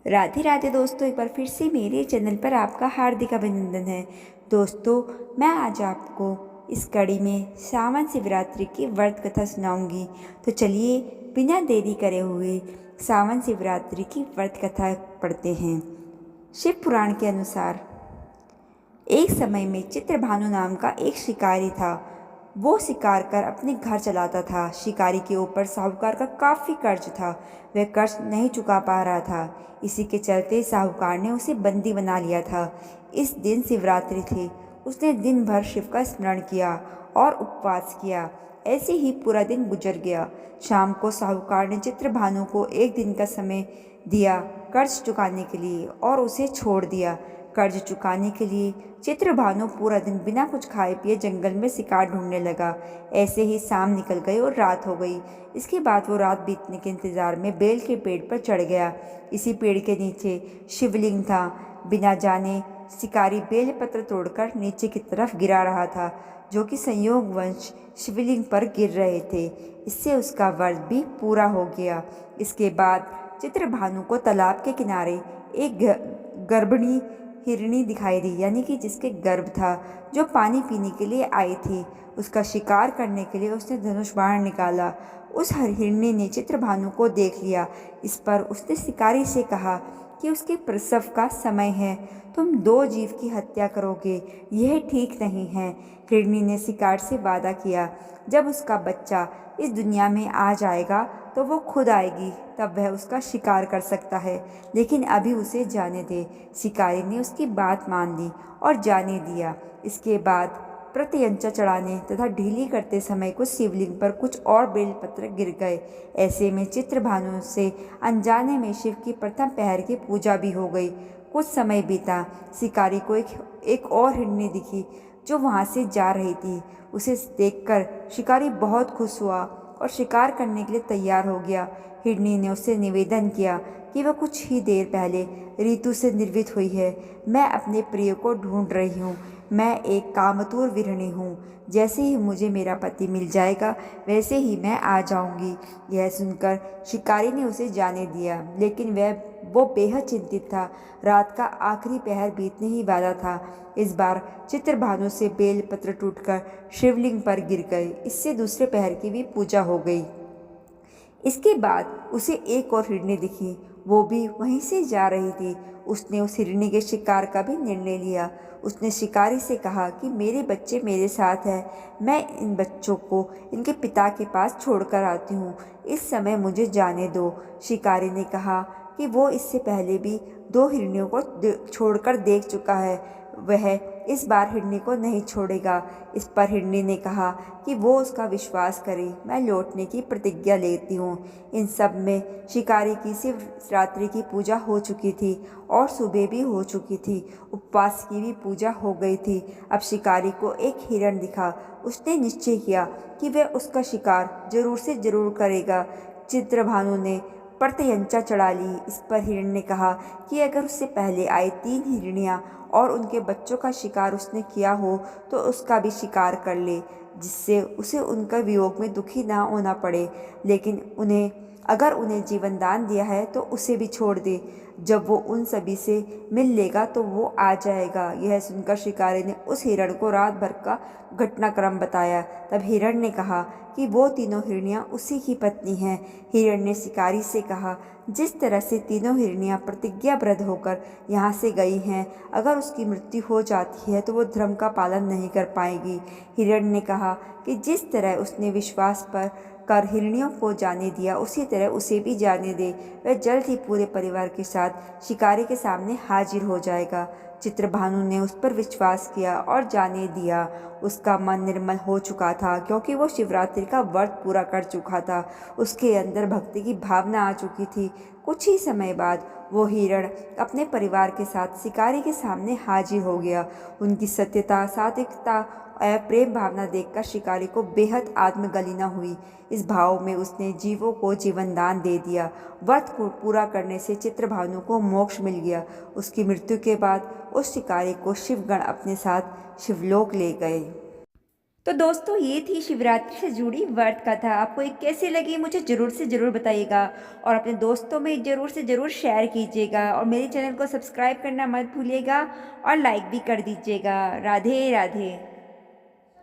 राधे राधे दोस्तों, एक बार फिर से मेरे चैनल पर आपका हार्दिक अभिनंदन है। दोस्तों, मैं आज आपको इस कड़ी में सावन शिवरात्रि की व्रत कथा सुनाऊंगी। तो चलिए बिना देरी करे हुए सावन शिवरात्रि की व्रत कथा पढ़ते हैं। शिव पुराण के अनुसार एक समय में चित्रभानु नाम का एक शिकारी था। वो शिकार कर अपने घर चलाता था। शिकारी के ऊपर साहूकार का काफ़ी कर्ज था। वह कर्ज नहीं चुका पा रहा था। इसी के चलते साहूकार ने उसे बंदी बना लिया था। इस दिन शिवरात्रि थी। उसने दिन भर शिव का स्मरण किया और उपवास किया। ऐसे ही पूरा दिन गुजर गया। शाम को साहूकार ने चित्रभानु को एक दिन का समय दिया कर्ज चुकाने के लिए और उसे छोड़ दिया। कर्ज चुकाने के लिए चित्रभानु पूरा दिन बिना कुछ खाए पिए जंगल में शिकार ढूंढने लगा। ऐसे ही शाम निकल गई और रात हो गई। इसके बाद वो रात बीतने के इंतजार में बेल के पेड़ पर चढ़ गया। इसी पेड़ के नीचे शिवलिंग था। बिना जाने शिकारी बेलपत्र तोड़कर नीचे की तरफ गिरा रहा था, जो कि संयोगवश शिवलिंग पर गिर रहे थे। इससे उसका व्रत भी पूरा हो गया। इसके बाद चित्रभानु को तालाब के किनारे एक गर्भिणी हिरणी दिखाई दी, यानी कि जिसके गर्भ था, जो पानी पीने के लिए आई थी। उसका शिकार करने के लिए उसने धनुष बाण निकाला। उस हिरणी ने चित्रभानु को देख लिया। इस पर उसने शिकारी से कहा कि उसके प्रसव का समय है, तुम दो जीव की हत्या करोगे, यह ठीक नहीं है। हिरणी ने शिकार से वादा किया, जब उसका बच्चा इस दुनिया में आ जाएगा तो वो खुद आएगी, तब वह उसका शिकार कर सकता है, लेकिन अभी उसे जाने दे। शिकारी ने उसकी बात मान ली और जाने दिया। इसके बाद प्रत्यंचा चढ़ाने तथा ढीली करते समय कुछ शिवलिंग पर कुछ और बेलपत्र गिर गए। ऐसे में चित्रभानु से अनजाने में शिव की प्रथम पहर की पूजा भी हो गई। कुछ समय बीता। शिकारी को एक और हिरनी दिखी जो वहाँ से जा रही थी। उसे देखकर शिकारी बहुत खुश हुआ और शिकार करने के लिए तैयार हो गया। हिरनी ने उससे निवेदन किया कि वह कुछ ही देर पहले ऋतु से निर्वित हुई है। मैं अपने प्रिय को ढूंढ रही हूँ। मैं एक कामतुर विरहिणी हूँ। जैसे ही मुझे मेरा पति मिल जाएगा वैसे ही मैं आ जाऊंगी। यह सुनकर शिकारी ने उसे जाने दिया, लेकिन वो बेहद चिंतित था। रात का आखिरी पहर बीतने ही वाला था। इस बार चित्रभानु से बेलपत्र टूटकर शिवलिंग पर गिर गए। इससे दूसरे पहर की भी पूजा हो गई। इसके बाद उसे एक और हिरनी दिखी। वो भी वहीं से जा रही थी। उसने उस हिरनी के शिकार का भी निर्णय लिया। उसने शिकारी से कहा कि मेरे बच्चे मेरे साथ हैं, मैं इन बच्चों को इनके पिता के पास छोड़कर आती हूँ। इस समय मुझे जाने दो। शिकारी ने कहा कि वो इससे पहले भी दो हिरनियों को छोड़कर देख चुका है। वह इस बार हिरनी को नहीं छोड़ेगा। इस पर हिरनी ने कहा कि वो उसका विश्वास करे। मैं लौटने की प्रतिज्ञा लेती हूँ। इन सब में शिकारी की शिवरात्रि की पूजा हो चुकी थी और सुबह भी हो चुकी थी। उपवास की भी पूजा हो गई थी। अब शिकारी को एक हिरण दिखा। उसने निश्चय किया कि वह उसका शिकार जरूर से जरूर करेगा। चित्रभानु ने प्रत्यंचा चढ़ा ली। इस पर हिरण ने कहा कि अगर उससे पहले आई 3 हिरनियाँ और उनके बच्चों का शिकार उसने किया हो तो उसका भी शिकार कर ले, जिससे उसे उनका वियोग में दुखी ना होना पड़े। लेकिन अगर उन्हें जीवन दान दिया है तो उसे भी छोड़ दे। जब वो उन सभी से मिल लेगा तो वो आ जाएगा। यह सुनकर शिकारी ने उस हिरण को रात भर का घटनाक्रम बताया। तब हिरण ने कहा कि वो तीनों हिरनियाँ उसी की पत्नी हैं। हिरण ने शिकारी से कहा, जिस तरह से तीनों हिरनियाँ प्रतिज्ञाबद्ध होकर यहाँ से गई हैं, अगर उसकी मृत्यु हो जाती है तो वो धर्म का पालन नहीं कर पाएगी। हिरण ने कहा कि जिस तरह उसने विश्वास पर कर हिरनियों को जाने दिया, उसी तरह उसे भी जाने दे। वह जल्द ही पूरे परिवार के साथ शिकारी के सामने हाजिर हो जाएगा। चित्रभानु ने उस पर विश्वास किया और जाने दिया। उसका मन निर्मल हो चुका था, क्योंकि वो शिवरात्रि का व्रत पूरा कर चुका था। उसके अंदर भक्ति की भावना आ चुकी थी। कुछ ही समय बाद वो हिरण अपने परिवार के साथ शिकारी के सामने हाजिर हो गया। उनकी सत्यता, सात्विकता और प्रेम भावना देखकर शिकारी को बेहद आत्मगलिना हुई। इस भाव में उसने जीवों को जीवन दान दे दिया। व्रत को पूरा करने से चित्रभानु को मोक्ष मिल गया। उसकी मृत्यु के बाद उस शिकारी को शिवगण अपने साथ शिवलोक ले गए। तो दोस्तों ये थी शिवरात्रि से जुड़ी व्रत कथा। आपको ये कैसी लगी मुझे ज़रूर से ज़रूर बताइएगा और अपने दोस्तों में ज़रूर से ज़रूर शेयर कीजिएगा और मेरे चैनल को सब्सक्राइब करना मत भूलिएगा और लाइक भी कर दीजिएगा। राधे राधे।